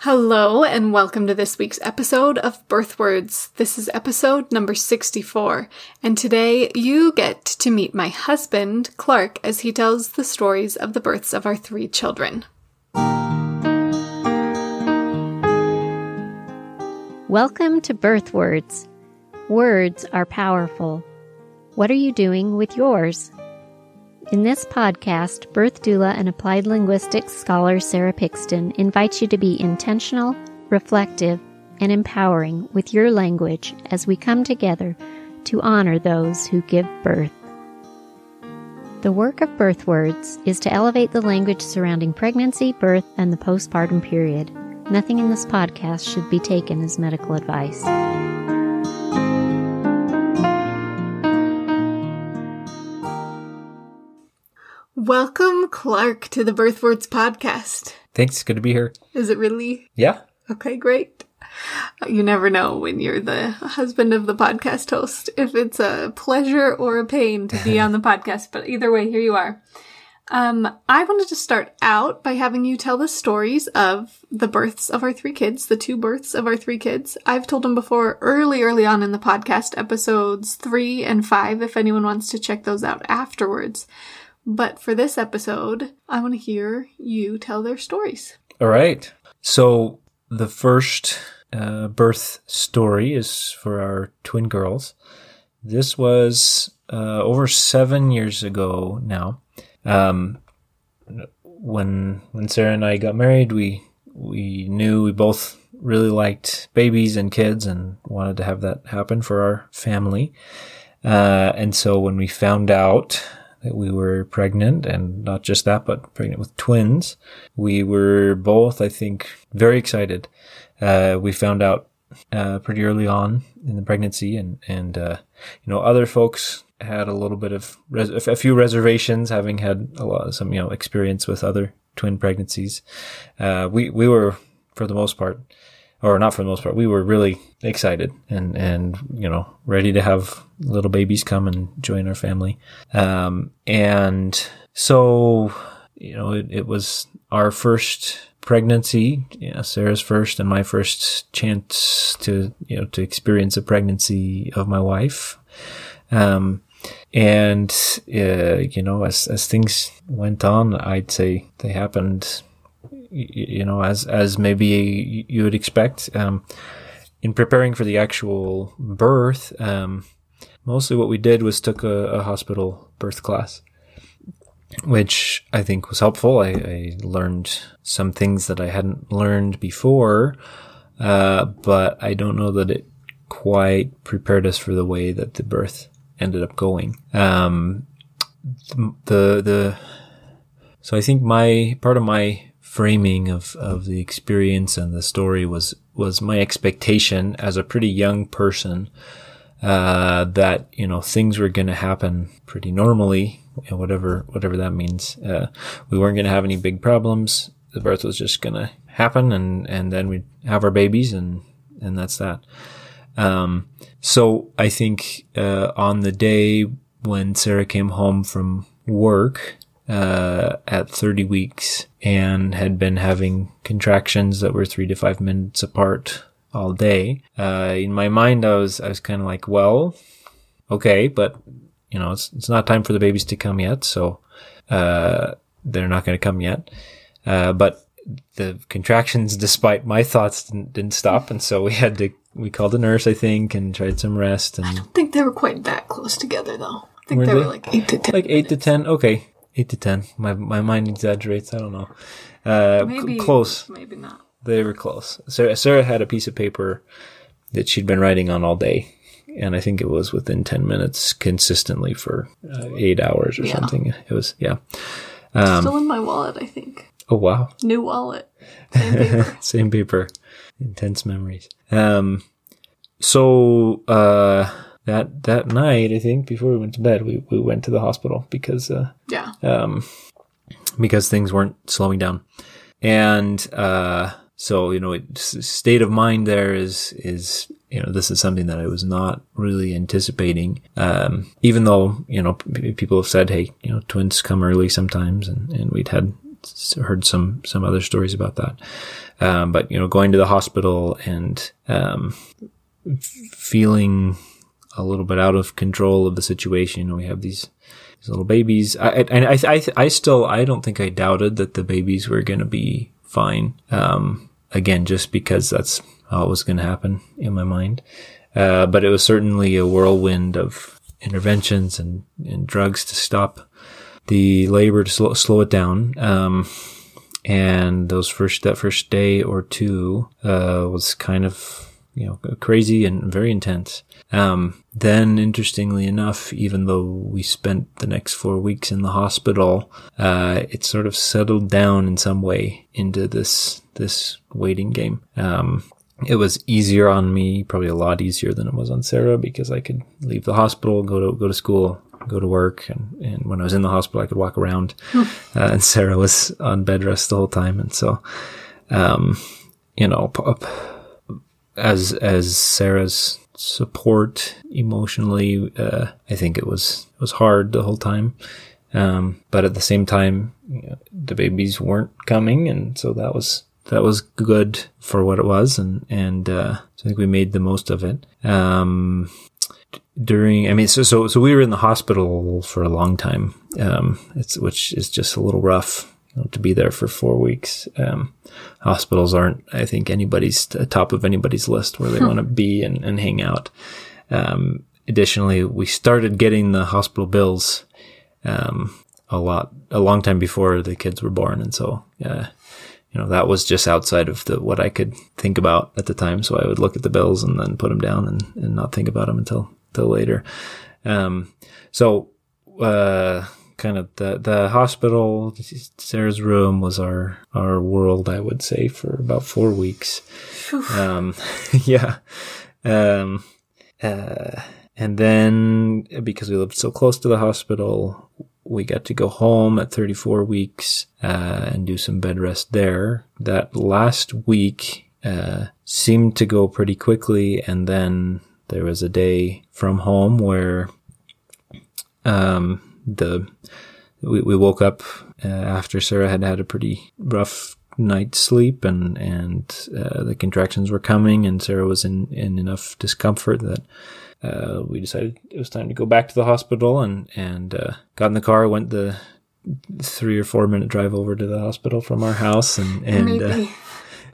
Hello and welcome to this week's episode of Birth Words. This is episode number 64, and today you get to meet my husband, Clark, as he tells the stories of the births of our 3 children. Welcome to Birth Words. Words are powerful. What are you doing with yours? In this podcast, birth doula and applied linguistics scholar Sarah Pixton invites you to be intentional, reflective, and empowering with your language as we come together to honor those who give birth. The work of Birth Words is to elevate the language surrounding pregnancy, birth, and the postpartum period. Nothing in this podcast should be taken as medical advice. Welcome, Clark, to the Birth Words podcast. Thanks. Good to be here. Is it really? Yeah. Okay, great. You never know when you're the husband of the podcast host, if it's a pleasure or a pain to be on the podcast, but either way, here you are. I wanted to start out by having you tell the stories of the births of our 3 kids, the 2 births of our 3 kids. I've told them before early on in the podcast, episodes 3 and 5, if anyone wants to check those out afterwards. But for this episode, I want to hear you tell their stories. All right. So the first birth story is for our twin girls. This was over 7 years ago now. When Sarah and I got married, we knew we both really liked babies and kids and wanted to have that happen for our family. And so when we found out that we were pregnant, and not just that, but pregnant with twins, we were both, I think, very excited. We found out pretty early on in the pregnancy, and other folks had a little bit of a few reservations, having had some experience with other twin pregnancies. We were, for the most part, or not for the most part, we were really excited and ready to have little babies come and join our family. And so, it was our first pregnancy, Sarah's first and my first chance to experience a pregnancy of my wife. As things went on, I'd say they happened, as maybe you would expect. In preparing for the actual birth, mostly what we did was took a hospital birth class, which I think was helpful. I learned some things that I hadn't learned before, but I don't know that it quite prepared us for the way that the birth ended up going. So I think part of my framing of the experience and the story was my expectation as a pretty young person, that, things were going to happen pretty normally, whatever that means. We weren't going to have any big problems. The birth was just going to happen, and then we'd have our babies, and that's that. So I think, on the day when Sarah came home from work, at 30 weeks and had been having contractions that were 3 to 5 minutes apart all day, in my mind, I was kind of like, well, okay, but it's not time for the babies to come yet. So, they're not going to come yet. But the contractions, despite my thoughts, didn't stop. And so we called a nurse, I think, and tried some rest. And I don't think they were quite that close together, though. I think they were like 8 to 10. Like 8 to 10? Okay. 8 to 10. My mind exaggerates. I don't know. Maybe close. Maybe not. They were close. Sarah had a piece of paper that she'd been writing on all day, and I think it was within 10 minutes consistently for 8 hours or something. It was, yeah. Still in my wallet, I think. Oh, wow. New wallet. Same paper. Same paper. Intense memories. That night, I think, before we went to bed, we went to the hospital because things weren't slowing down. And, state of mind there is, this is something that I was not really anticipating. Even though, people have said, hey, twins come early sometimes, and we'd had heard some other stories about that. But, going to the hospital and feeling a little bit out of control of the situation. We have these little babies. I don't think I doubted that the babies were going to be fine. Again, just because that's how it was going to happen in my mind. But it was certainly a whirlwind of interventions and drugs to stop the labor, to slow it down. And that first day or two, was kind of, crazy and very intense. Then interestingly enough, even though we spent the next 4 weeks in the hospital, it sort of settled down in some way into this waiting game. It was easier on me, probably a lot easier than it was on Sarah, because I could leave the hospital, go to school, go to work. And when I was in the hospital, I could walk around, and Sarah was on bed rest the whole time. And so, as Sarah's support emotionally, I think it was hard the whole time. But at the same time, the babies weren't coming. And so that was good for what it was. And so I think we made the most of it. So we were in the hospital for a long time, which is just a little rough, to be there for 4 weeks. Hospitals aren't, I think, top of anybody's list where they want to be and hang out. Additionally, we started getting the hospital bills, a long time before the kids were born. And so, that was just outside of what I could think about at the time. So I would look at the bills and then put them down and not think about them until later. Kind of the hospital, Sarah's room was our world, I would say, for about 4 weeks. Yeah. And then because we lived so close to the hospital, we got to go home at 34 weeks, and do some bed rest there. That last week, seemed to go pretty quickly. And then there was a day from home where, we woke up after Sarah had a pretty rough night's sleep, and the contractions were coming, and Sarah was in enough discomfort that we decided it was time to go back to the hospital, and got in the car, went the 3 or 4 minute drive over to the hospital from our house, and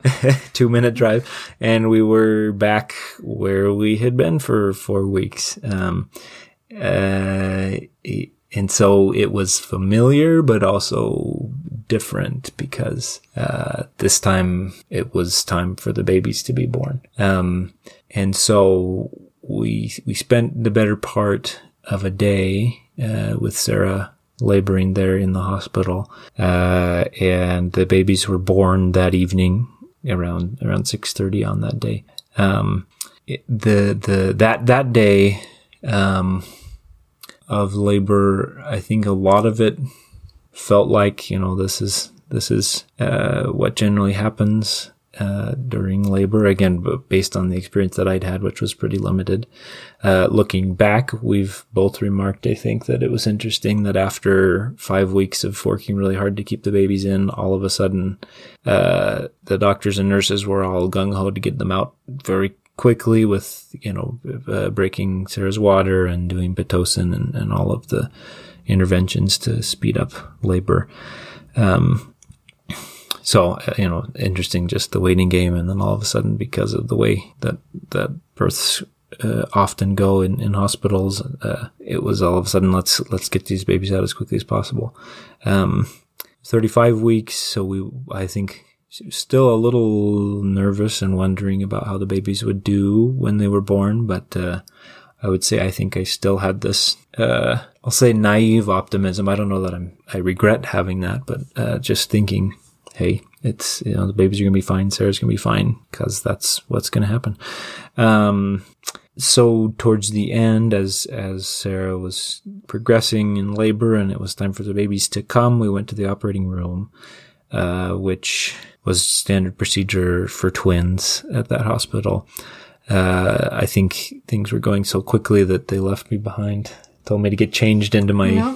2-minute drive, and we were back where we had been for 4 weeks. And so it was familiar, but also different because, this time it was time for the babies to be born. And so we spent the better part of a day, with Sarah laboring there in the hospital. And the babies were born that evening around 6:30 on that day. That day, of labor, I think a lot of it felt like, this is what generally happens during labor. Again, but based on the experience that I'd had, which was pretty limited. Looking back, we've both remarked, I think, that it was interesting that after 5 weeks of working really hard to keep the babies in, all of a sudden, the doctors and nurses were all gung-ho to get them out very quickly with, breaking Sarah's water and doing Pitocin and all of the interventions to speed up labor. So, interesting, just the waiting game. And then all of a sudden, because of the way that births often go in hospitals, it was all of a sudden, let's get these babies out as quickly as possible. 35 weeks. So I think, still a little nervous and wondering about how the babies would do when they were born. But I would say I think I still had this, I'll say naive optimism. I don't know that I regret having that, but just thinking, hey, it's, the babies are going to be fine. Sarah's going to be fine, because that's what's going to happen. So towards the end, as Sarah was progressing in labor and it was time for the babies to come, we went to the operating room, which was standard procedure for twins at that hospital. I think things were going so quickly that they left me behind, told me to get changed into my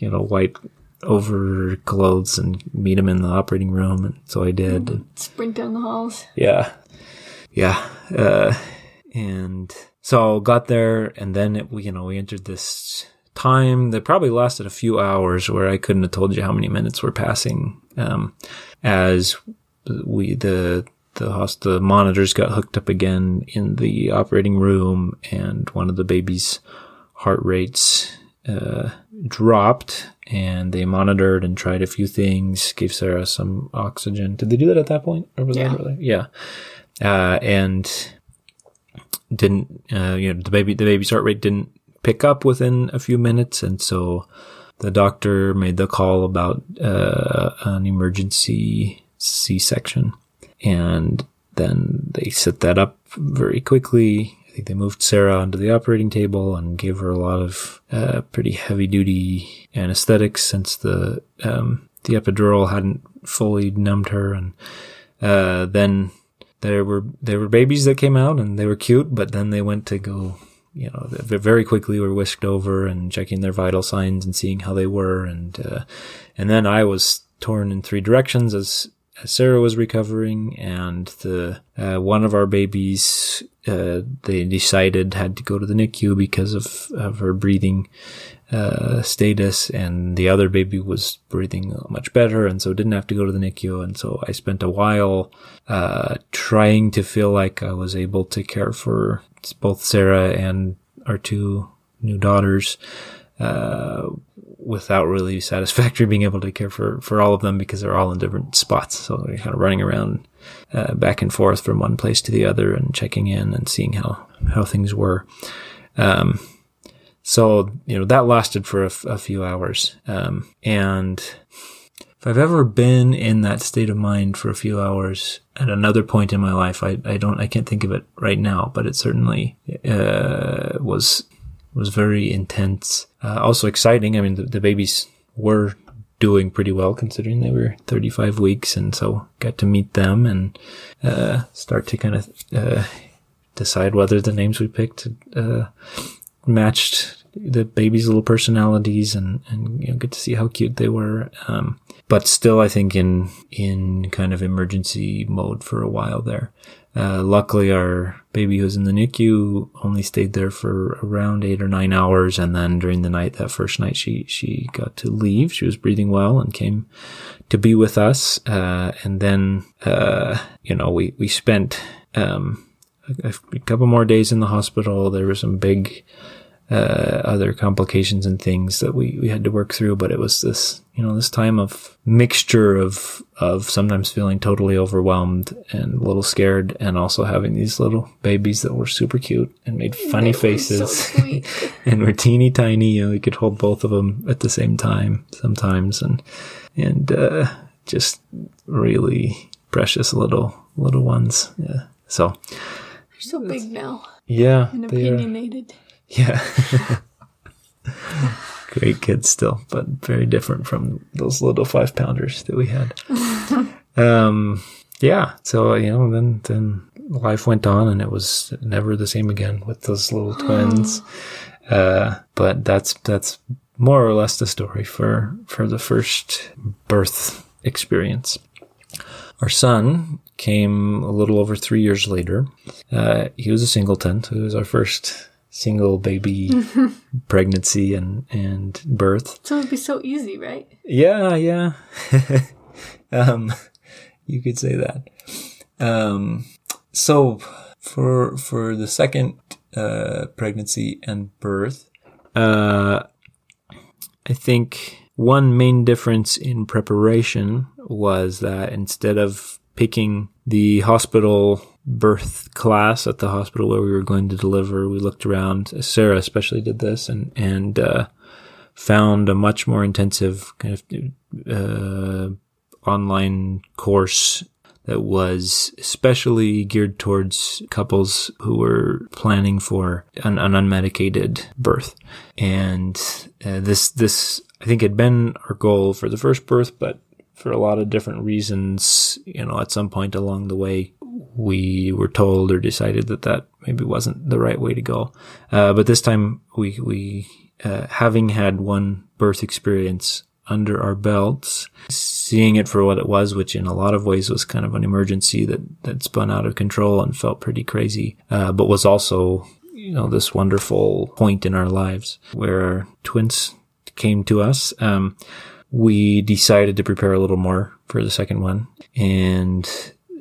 white over clothes and meet him in the operating room. And so I did. And sprint down the halls. Yeah. And so got there, and then we entered this time that probably lasted a few hours, where I couldn't have told you how many minutes were passing, as the monitors got hooked up again in the operating room, and one of the baby's heart rates dropped, and they monitored and tried a few things, gave Sarah some oxygen. Did they do that at that point? Or was that earlier? Yeah. And didn't, the baby's heart rate didn't pick up within a few minutes. And so the doctor made the call about an emergency C-section. And then they set that up very quickly. I think they moved Sarah onto the operating table and gave her a lot of pretty heavy-duty anesthetics, since the epidural hadn't fully numbed her. And then there were babies that came out, and they were cute, but then they went to go, very quickly were whisked over and checking their vital signs and seeing how they were. And then I was torn in three directions as Sarah was recovering, and one of our babies, they decided had to go to the NICU because of her breathing status, and the other baby was breathing much better, and so didn't have to go to the NICU. And so I spent a while trying to feel like I was able to care for both Sarah and our two new daughters, without really satisfactory being able to care for all of them, because they're all in different spots. So they're kind of running around back and forth from one place to the other and checking in and seeing how things were. So, that lasted for a few hours. And if I've ever been in that state of mind for a few hours at another point in my life, I can't think of it right now, but it certainly was very intense. Also exciting. I mean, the babies were doing pretty well, considering they were 35 weeks. And so got to meet them and start to kind of decide whether the names we picked matched the baby's little personalities, and get to see how cute they were. But still, I think in kind of emergency mode for a while there. Luckily, our baby who was in the NICU only stayed there for around 8 or 9 hours. And then during the night, that first night, she got to leave. She was breathing well and came to be with us. And then, we spent, a couple more days in the hospital. There were some big, other complications and things that we had to work through, but it was this time of mixture of sometimes feeling totally overwhelmed and a little scared, and also having these little babies that were super cute and made funny faces, so and were teeny tiny. We could hold both of them at the same time sometimes, and just really precious little ones. Yeah. So they're so big now. Yeah. And opinionated. Yeah. Great kids still, but very different from those little 5-pounders that we had. Yeah. So, then life went on, and it was never the same again with those little twins. But that's more or less the story for the first birth experience. Our son came a little over 3 years later. He was a singleton, so he was our first single baby pregnancy and birth. So it'd be so easy, right? Yeah. You could say that. So for the second pregnancy and birth, I think one main difference in preparation was that instead of picking the hospital birth class at the hospital where we were going to deliver, we looked around. Sarah especially did this, and found a much more intensive kind of online course that was especially geared towards couples who were planning for an unmedicated birth. And this I think had been our goal for the first birth, but for a lot of different reasons, at some point along the way, we were told or decided that maybe wasn't the right way to go. But this time we having had one birth experience under our belts, seeing it for what it was, which in a lot of ways was kind of an emergency that spun out of control and felt pretty crazy, but was also, this wonderful point in our lives where our twins came to us. We decided to prepare a little more for the second one. And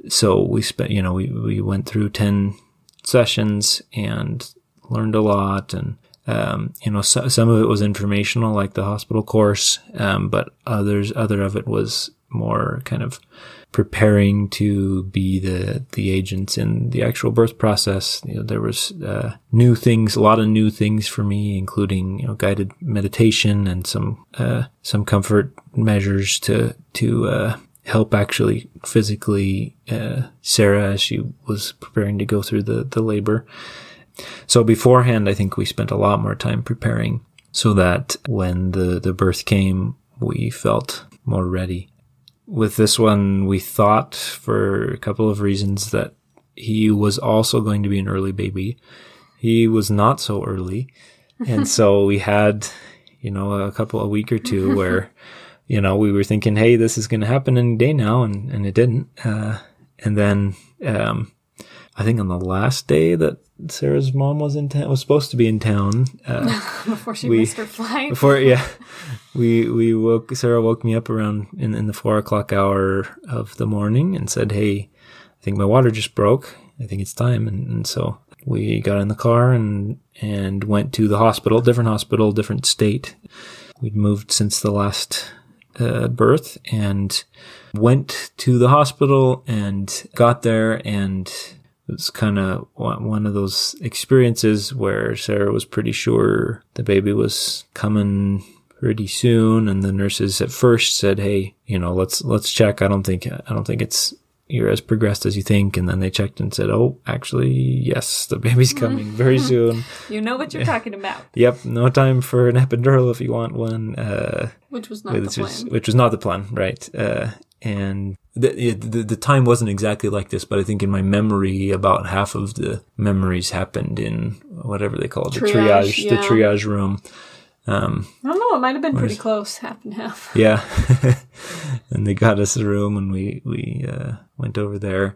so we spent, we went through 10 sessions and learned a lot. And, some of it was informational, like the hospital course. But other of it was more kind of preparing to be the agents in the actual birth process. There was, a lot of new things for me, including, guided meditation and some comfort measures to help actually physically, Sarah as she was preparing to go through the labor. So beforehand, I think we spent a lot more time preparing so that when the birth came, we felt more ready. With this one, we thought for a couple of reasons that he was also going to be an early baby. He was not so early. And so we had, a week or two where, we were thinking, hey, this is going to happen any day now. And it didn't. And then, I think on the last day that Sarah's mom was supposed to be in town, before she missed her flight. Sarah woke me up around in the 4:00 hour of the morning and said, hey, I think my water just broke. I think it's time. And so we got in the car and went to the hospital, different state. We'd moved since the last birth and went to the hospital and got there, and it was kind of one of those experiences where Sarah was pretty sure the baby was coming pretty soon, and the nurses at first said, "Hey, let's check. I don't think you're as progressed as you think." And then they checked and said, "Oh, actually, yes, the baby's coming very soon." You know what you're talking about. Yep, no time for an epidural if you want one. Which was not the plan. Which was not the plan, right? And the time wasn't exactly like this, but I think in my memory, about half of the memories happened in whatever they call it, the triage room. I don't know, it might have been pretty close, half and half. Yeah. And they got us a room and we went over there.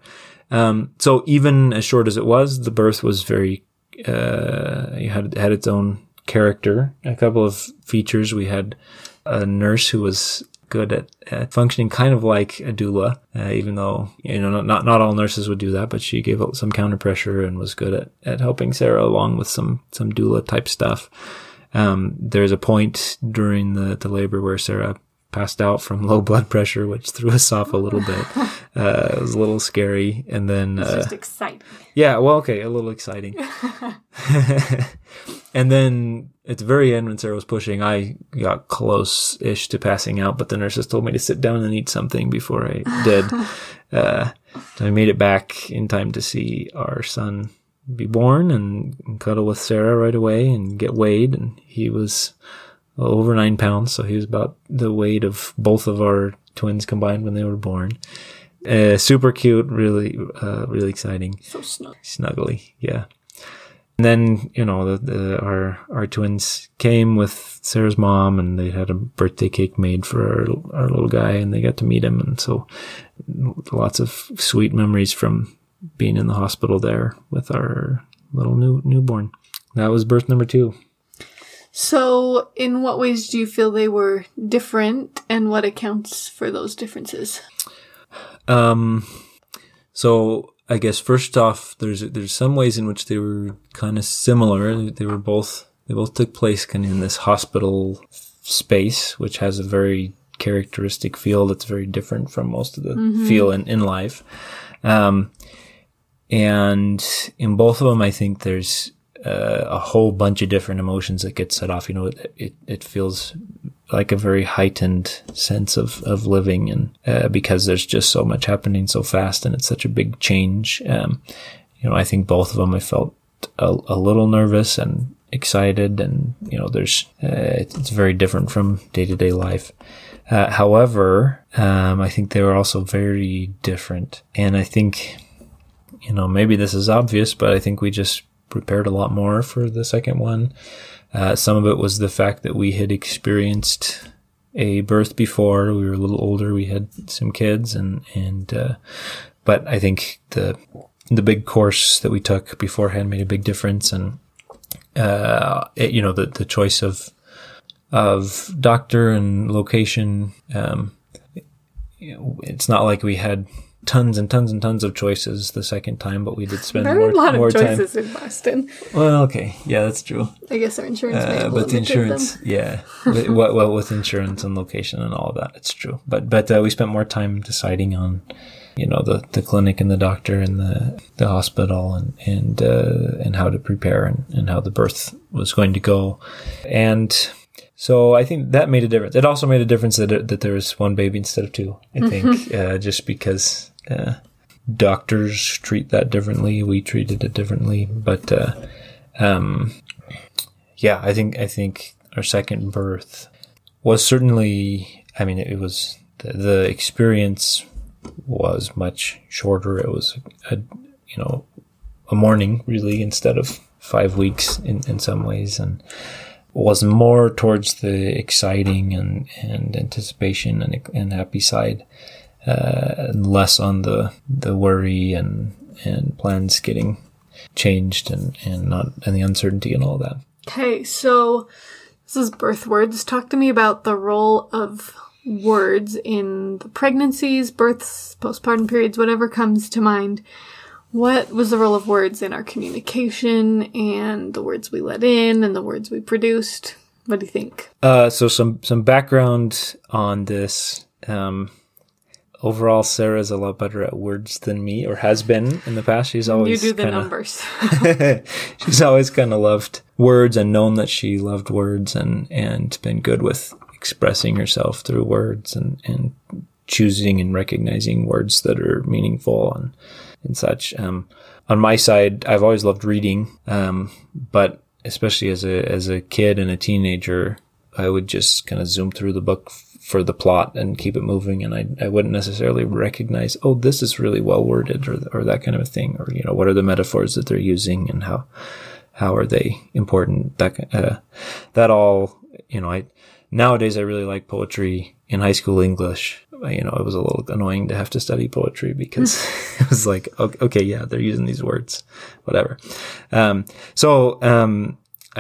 So even as short as it was, the birth was very, it had its own character, a couple of features. We had a nurse who was good at functioning kind of like a doula, even though, not all nurses would do that, but she gave out some counter pressure and was good at helping Sarah along with some doula type stuff. There's a point during the labor where Sarah passed out from low blood pressure, which threw us off a little bit. It was a little scary. And then, it's just exciting. Yeah. Well, okay. A little exciting. And then at the very end, when Sarah was pushing, I got close-ish to passing out, but the nurses told me to sit down and eat something before I did. So I made it back in time to see our son be born and cuddle with Sarah right away and get weighed. And he was over 9 pounds. So he was about the weight of both of our twins combined when they were born. Super cute, really, really exciting. So snuggly. Yeah. And then, our twins came with Sarah's mom, and they had a birthday cake made for our little guy, and they got to meet him. And so lots of sweet memories from being in the hospital there with our little newborn. That was birth number 2. So in what ways do you feel they were different, and what accounts for those differences? So I guess first off, there's some ways in which they were kind of similar. They both took place kind of in this hospital space, which has a very characteristic feel that's very different from most of the feel in life. And in both of them, I think there's a whole bunch of different emotions that get set off. It feels like a very heightened sense of living, and because there's just so much happening so fast, and it's such a big change. I think both of them I felt a little nervous and excited, and it's very different from day-to-day life. However, I think they were also very different, and I think maybe this is obvious, but I think we just prepared a lot more for the second one. Some of it was the fact that we had experienced a birth before. We were a little older. We had some kids, but I think the big course that we took beforehand made a big difference. And the choice of doctor and location. It's not like we had tons and tons and tons of choices the second time, but we did spend more time. There are a lot of choices in Boston. Well, okay. Yeah, that's true. I guess our insurance may have but the limited insurance, them. yeah. well, with insurance and location and all of that, it's true. But we spent more time deciding on, the clinic and the doctor and the hospital and how to prepare and how the birth was going to go. And so I think that made a difference. It also made a difference that there was one baby instead of two, I think, just because doctors treat that differently. We treated it differently. But I think our second birth was certainly, it was, the experience was much shorter. It was a morning really instead of 5 weeks in some ways, and was more towards the exciting and anticipation and happy side, and less on the worry and plans getting changed and the uncertainty and all that. Okay, so this is birth words. Talk to me about the role of words in the pregnancies, births, postpartum periods, whatever comes to mind. What was the role of words in our communication and the words we let in and the words we produced? What do you think? So some background on this. Overall, Sarah's a lot better at words than me, or has been in the past. She's always you do the numbers. She's always kind of loved words and known that she loved words and been good with expressing herself through words and choosing and recognizing words that are meaningful and such. On my side, I've always loved reading, but especially as a kid and a teenager, I would just kind of zoom through the book for the plot and keep it moving, and I wouldn't necessarily recognize, oh, this is really well worded, or that kind of a thing, or what are the metaphors that they're using and how are they important? That all, nowadays I really like poetry. In high school English, it was a little annoying to have to study poetry because it was like, okay, yeah, they're using these words, whatever. I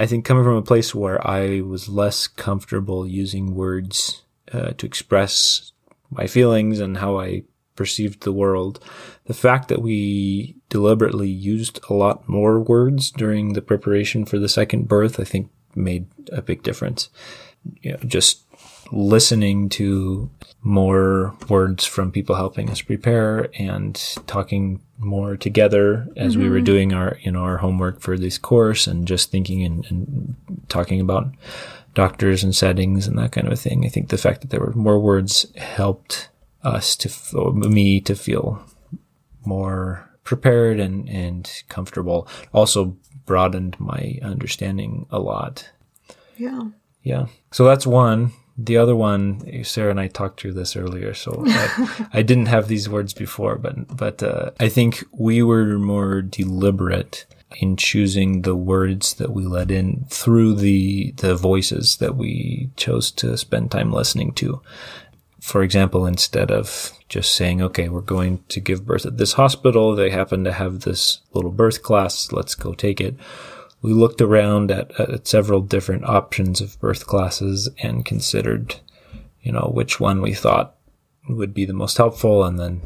think coming from a place where I was less comfortable using words to express my feelings and how I perceived the world, the fact that we deliberately used a lot more words during the preparation for the second birth, I think made a big difference. Just listening to more words from people helping us prepare and talking more together as we were doing our homework for this course, and just thinking and talking about doctors and settings and that kind of a thing. I think the fact that there were more words helped me to feel more prepared and comfortable. Also broadened my understanding a lot. Yeah. Yeah. So that's one. The other one, Sarah and I talked through this earlier, so I didn't have these words before, but I think we were more deliberate in choosing the words that we let in through the voices that we chose to spend time listening to. For example, instead of just saying, okay, we're going to give birth at this hospital, they happen to have this little birth class, let's go take it. We looked around at several different options of birth classes and considered, which one we thought would be the most helpful, and then,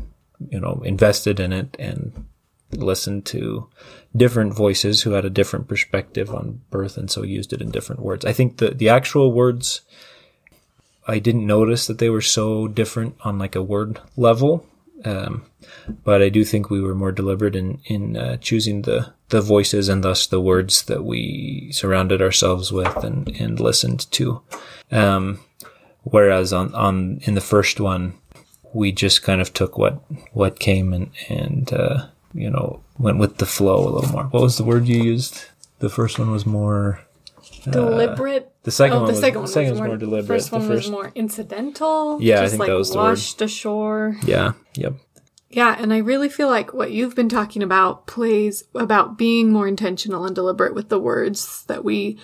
invested in it and listened to different voices who had a different perspective on birth, and so used it in different words. I think the actual words, I didn't notice that they were so different on like a word level. But I do think we were more deliberate in choosing the voices and thus the words that we surrounded ourselves with and listened to. Whereas in the first one, we just kind of took what came and went with the flow a little more. What was the word you used? The first one was more deliberate. The second one was more deliberate. The first one was more incidental. Yeah, just I think that was the word. Washed ashore. Yeah. Yep. Yeah, and I really feel like what you've been talking about plays about being more intentional and deliberate with the words that we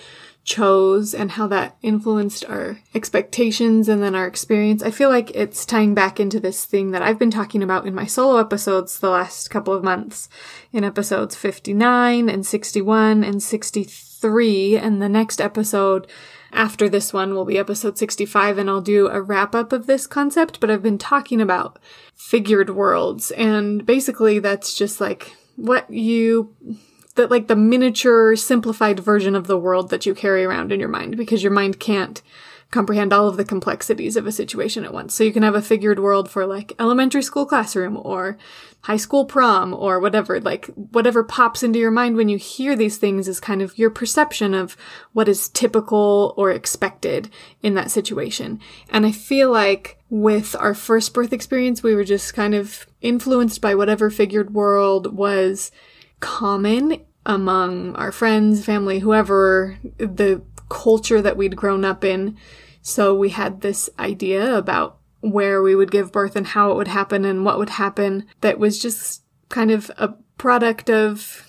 chose and how that influenced our expectations and then our experience. I feel like it's tying back into this thing that I've been talking about in my solo episodes the last couple of months, in episodes 59 and 61 and 63. And the next episode after this one will be episode 65, and I'll do a wrap up of this concept. But I've been talking about figured worlds, and basically that's just like the miniature simplified version of the world that you carry around in your mind, because your mind can't comprehend all of the complexities of a situation at once. So you can have a figured world for like elementary school classroom or high school prom or whatever, like whatever pops into your mind when you hear these things is kind of your perception of what is typical or expected in that situation. And I feel like with our first birth experience, we were just kind of influenced by whatever figured world was common among our friends, family, whoever, the culture that we'd grown up in. So we had this idea about where we would give birth and how it would happen and what would happen that was just kind of a product of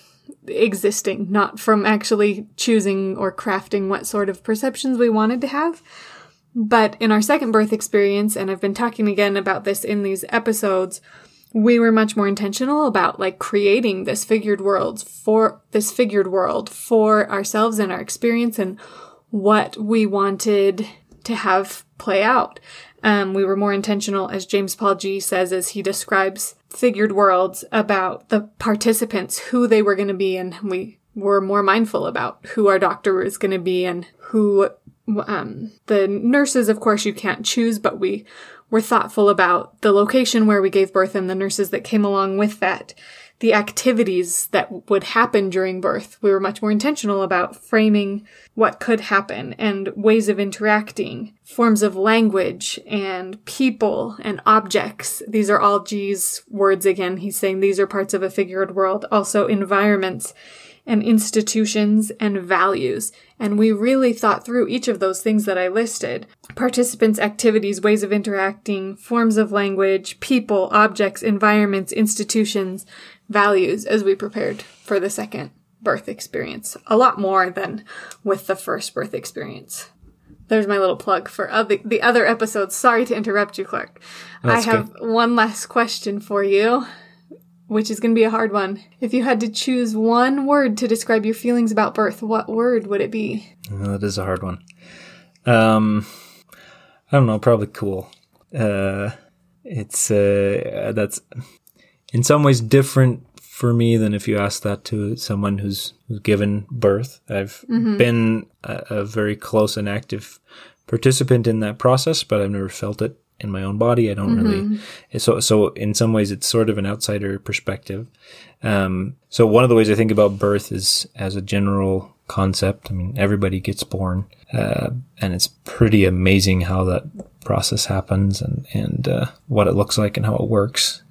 existing, not from actually choosing or crafting what sort of perceptions we wanted to have. But in our second birth experience, and I've been talking again about this in these episodes, we were much more intentional about like creating this figured world for ourselves and our experience and what we wanted to have play out. We were more intentional, as James Paul G says, as he describes figured worlds, about the participants, who they were going to be, and we were more mindful about who our doctor was going to be and who the nurses, of course, you can't choose, but we were thoughtful about the location where we gave birth and the nurses that came along with that, the activities that would happen during birth. We were much more intentional about framing what could happen and ways of interacting, forms of language and people and objects. These are all G's words again. He's saying these are parts of a figured world. Also environments and institutions and values. And we really thought through each of those things that I listed. Participants, activities, ways of interacting, forms of language, people, objects, environments, institutions, values, as we prepared for the second birth experience. A lot more than with the first birth experience. There's my little plug for the other episodes. Sorry to interrupt you, Clark. That's I have one last question for you, which is going to be a hard one. If you had to choose one word to describe your feelings about birth, what word would it be? That is a hard one. I don't know, probably cool. That's in some ways different for me than if you ask that to someone who's given birth. I've been a very close and active participant in that process, but I've never felt it in my own body. I don't really. So in some ways, it's sort of an outsider perspective. So one of the ways I think about birth is as a general concept. I mean, everybody gets born, and it's pretty amazing how that process happens and what it looks like and how it works.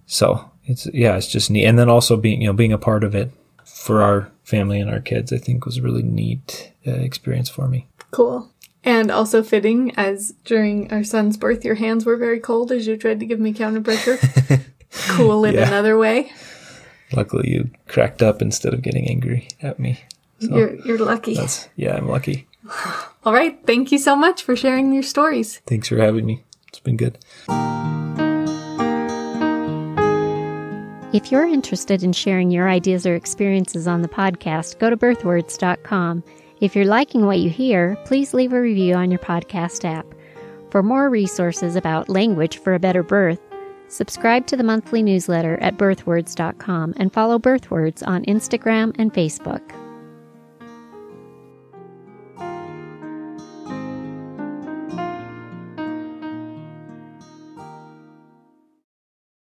So it's just neat. And then also being a part of it for our family and our kids, I think was a really neat experience for me. Cool. And also fitting, as during our son's birth, your hands were very cold as you tried to give me counterpressure. Cool in another way. Luckily, you cracked up instead of getting angry at me. So you're lucky. I'm lucky. All right. Thank you so much for sharing your stories. Thanks for having me. It's been good. If you're interested in sharing your ideas or experiences on the podcast, go to birthwords.com. If you're liking what you hear, please leave a review on your podcast app. For more resources about language for a better birth, subscribe to the monthly newsletter at birthwords.com and follow Birthwords on Instagram and Facebook.